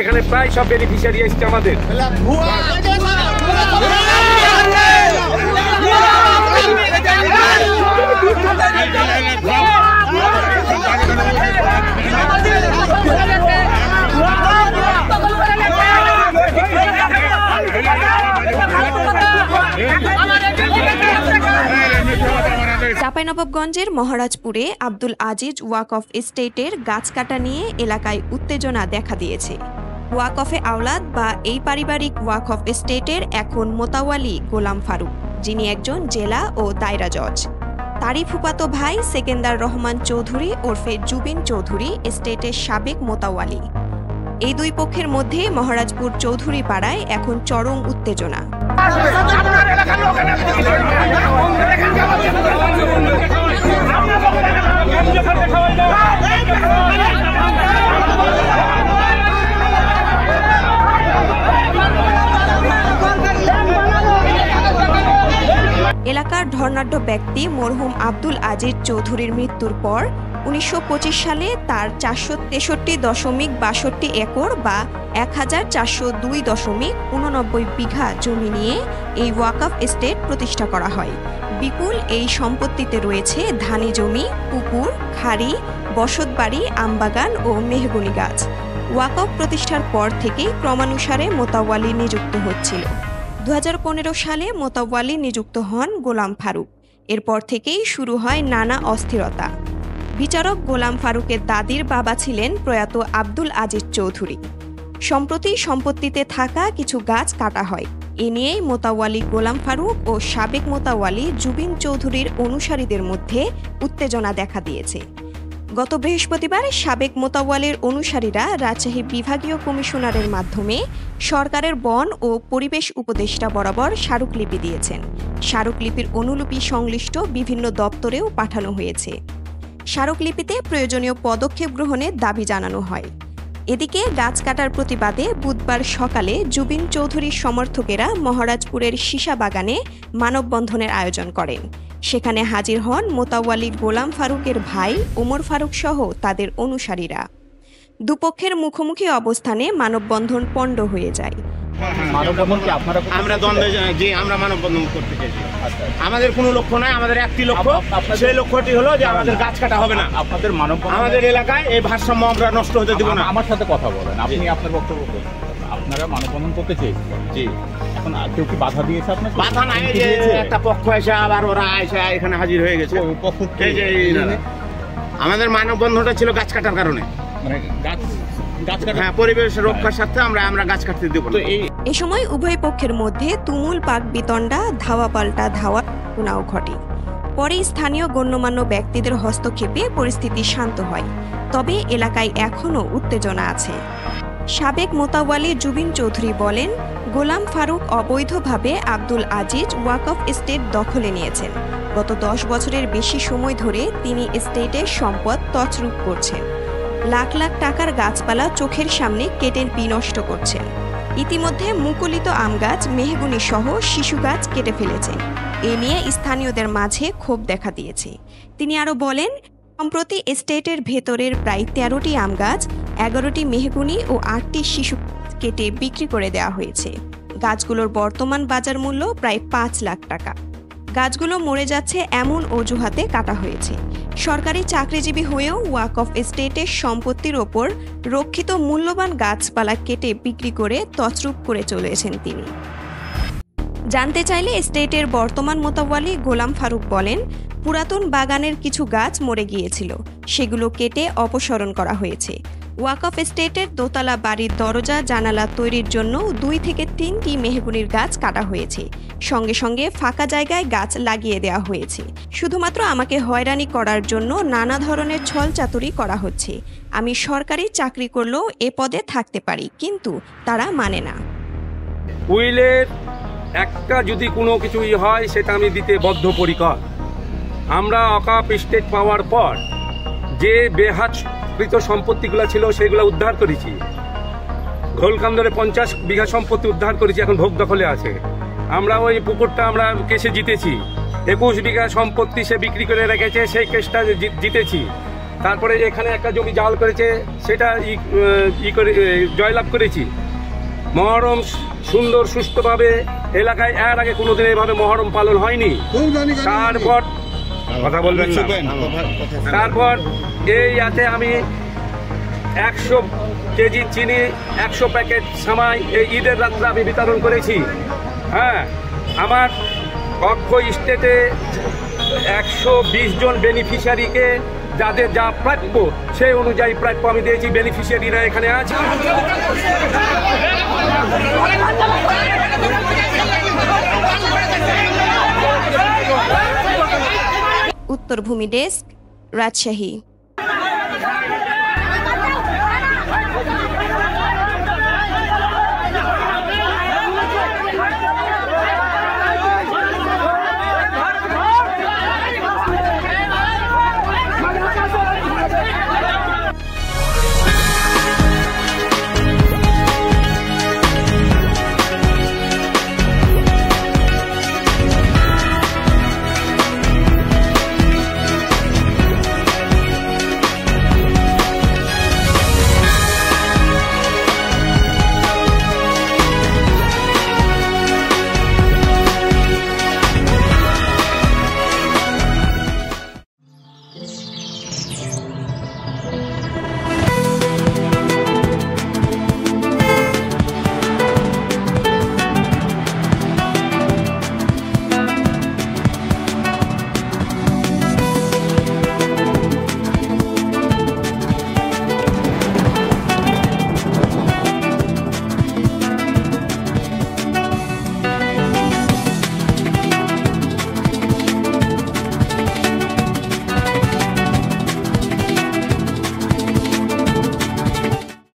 এখানে প্রায় সব বেনিফিশিয়ারি এসছে আমাদের। চাঁপাইনবাবগঞ্জের মহারাজপুরে আব্দুল আজিজ ওয়াকফ এস্টেটের গাছ কাটা নিয়ে এলাকায় উত্তেজনা দেখা দিয়েছে। ওয়াকফে আওলাদ বা এই পারিবারিক ওয়াকফ এস্টেটের এখন মোতাওয়ালি গোলাম ফারুক, যিনি একজন জেলা ও দায়রা জজ। তারই ফুফাতো ভাই সেকেন্দার রহমান চৌধুরী ওরফে জুবিন চৌধুরী এস্টেটের সাবেক মোতাওয়ালি। এই দুই পক্ষের মধ্যে মহারাজপুর চৌধুরী পাড়ায় এখন চরম উত্তেজনা। এলাকার ধর্নাঢ্য ব্যক্তি মরহুম আব্দুল আজিজ চৌধুরীর মৃত্যুর পর ১৯২৫ সালে তার ৪৬৩.৬২ একর বা ১,৪০২.৮৯ বিঘা জমি নিয়ে এই ওয়াকফ এস্টেট প্রতিষ্ঠা করা হয়। বিপুল এই সম্পত্তিতে রয়েছে ধানি জমি, পুকুর, খাড়ি, বসতবাড়ি, আমবাগান ও মেহগনি গাছ। ওয়াকফ প্রতিষ্ঠার পর থেকেই ক্রমানুসারে মোতাওয়ালি নিযুক্ত হচ্ছিল। ২০১৫ সালে মোতাওয়ালি নিযুক্ত হন গোলাম ফারুক। এরপর থেকেই শুরু হয় নানা অস্থিরতা। বিচারক গোলাম ফারুকের দাদির বাবা ছিলেন প্রয়াত আব্দুল আজিজ চৌধুরী। সম্প্রতি সম্পত্তিতে থাকা কিছু গাছ কাটা হয়। এ নিয়েই মোতাওয়ালি গোলাম ফারুক ও সাবেক মোতাওয়ালি জুবিন চৌধুরীর অনুসারীদের মধ্যে উত্তেজনা দেখা দিয়েছে। গত বৃহস্পতিবার সাবেক মোতাওয়ালির অনুসারীরা রাজশাহী বিভাগীয় কমিশনারের মাধ্যমে সরকারের বন ও পরিবেশ উপদেষ্টা বরাবর স্মারকলিপি দিয়েছেন। স্মারকলিপির অনুলিপি সংশ্লিষ্ট বিভিন্ন দপ্তরেও পাঠানো হয়েছে। স্মারকলিপিতে প্রয়োজনীয় পদক্ষেপ গ্রহণের দাবি জানানো হয়। এদিকে গাছ কাটার প্রতিবাদে বুধবার সকালে জুবিন চৌধুরীর সমর্থকেরা মহারাজপুরের সীসা বাগানে মানববন্ধনের আয়োজন করেন। সেখানে হাজির হন মোতাওয়ালি গোলাম ফারুকের ভাই ওমর ফারুক সহ তাদের অনুসারীরা। দুপক্ষের মুখোমুখি অবস্থানে মানববন্ধন পণ্ড হয়ে যায়। আমরা দ্বন্দ্বে যে আমরা মানববন্ধন করতে চাইছি, আমাদের কোনো লক্ষ্য নাই, আমাদের একটি লক্ষ্য, সেই লক্ষ্যটি হলো যে আমাদের গাছ কাটা হবে না। আপনাদের আমাদের এলাকায় এই ভারসাম্য আমরা নষ্ট হতে দেব না। আমার সাথে কথা বলেন, আপনি আপনার বক্তব্য বলুন। আপনারা মানববন্ধন করতে চেয়েছেন, জি, এখন কেউ কি বাধা দিয়েছে? আপনার বাধা নাই, যে একটা পক্ষ এসে আবার ওরা এসে এখানে হাজির হয়ে গেছে। আমাদের মানববন্ধনটা ছিল গাছ কাটার কারণে, মানে গাছ পরিবেশ রক্ষার সাথে আমরা গাছ কাটতে দেব না। এ সময় উভয় পক্ষের মধ্যে তুমুল পাক বিতণ্ডা, ধাওয়া পাল্টা ধাওয়া ঘটনাও ঘটে। পরে স্থানীয় গণ্যমান্য ব্যক্তিদের হস্তক্ষেপে পরিস্থিতি শান্ত হয়। তবে এলাকায় এখনও উত্তেজনা আছে। সাবেক মোতাওয়ালি জুবিন চৌধুরী বলেন, গোলাম ফারুক অবৈধভাবে আব্দুল আজিজ ওয়াকফ এস্টেট দখলে নিয়েছেন। গত ১০ বছরের বেশি সময় ধরে তিনি এস্টেটের সম্পদ তছরূপ করছেন। লাখ লাখ টাকার গাছপালা চোখের সামনে কেটে বিনষ্ট করছেন। ইতিমধ্যে মুকুলিত আম গাছ, মেহগুনি সহ শিশু গাছ কেটে ফেলেছেন। এ নিয়ে স্থানীয়দের মাঝে ক্ষোভ দেখা দিয়েছে। তিনি আরও বলেন, সম্প্রতি এস্টেটের ভেতরের প্রায় ১৩টি আম গাছ, ১১টি মেহগুনি ও ৮টি শিশু কেটে বিক্রি করে দেওয়া হয়েছে। গাছগুলোর বর্তমান বাজার মূল্য প্রায় ৫ লাখ টাকা। গাছগুলো মরে যাচ্ছে এমন অজুহাতে কাটা হয়েছে। সরকারি চাকরিজীবী হয়েও ওয়াকফ এস্টেটের সম্পত্তির ওপর রক্ষিত মূল্যবান গাছপালা কেটে বিক্রি করে তছরূপ করে চলেছেন তিনি। জানতে চাইলে এস্টেটের বর্তমান মোতাওয়ালি গোলাম ফারুক বলেন, পুরাতন বাগানের কিছু গাছ মরে গিয়েছিল, সেগুলো কেটে অপসারণ করা হয়েছে। ওয়াকফ এস্টেটের দোতলা বাড়ির দরজা জানালা তৈরির জন্য ২ থেকে ৩টি মেহগুনির গাছ কাটা হয়েছে। সঙ্গে সঙ্গে ফাঁকা জায়গায় গাছ লাগিয়ে দেওয়া হয়েছে। শুধুমাত্র আমাকে হয়রানি করার জন্য নানা ধরনের ছলচাতুরি করা হচ্ছে। আমি সরকারি চাকরি করলেও এ পদে থাকতে পারি, কিন্তু তারা মানে না। উইলের একটা যদি কোনো কিছু হয় সেটা আমি দিতে বদ্ধপরিকর। আমরা ওয়াকফ এস্টেট পাওয়ার পর যে বেহাতকৃত সম্পত্তিগুলো ছিল সেগুলো উদ্ধার করেছি। ঘোলকান্দরে ৫০ বিঘা সম্পত্তি উদ্ধার করেছি, এখন ভোগ দখলে আছে। আমরা ওই পুকুরটা আমরা কেসে জিতেছি। ২১ বিঘা সম্পত্তি সে বিক্রি করে রেখেছে, সেই কেসটা জিতেছি। তারপরে এখানে একটা জমি জাল করেছে, সেটা জয়লাভ করেছি। মহরম সুন্দর সুস্থভাবে এলাকায় এর আগে কোনোদিন এভাবে মহরম পালন হয়নি। তারপর কথা বলবেন না। তারপর এই আছে আমি 100 কেজি চিনি, 100 প্যাকেট সামাই এই ঈদের রাত্রে আমি বিতরণ করেছি। হ্যাঁ, আমার পক্ষ স্টেটে 120 জন বেনিফিশিয়ারিকে যাদের যা প্রাপ্য সেই অনুযায়ী প্রাপ্য আমি দিয়েছি। বেনিফিশিয়ারিরা এখানে আছে। উত্তরভূমি ডেস্ক, রাজশাহী।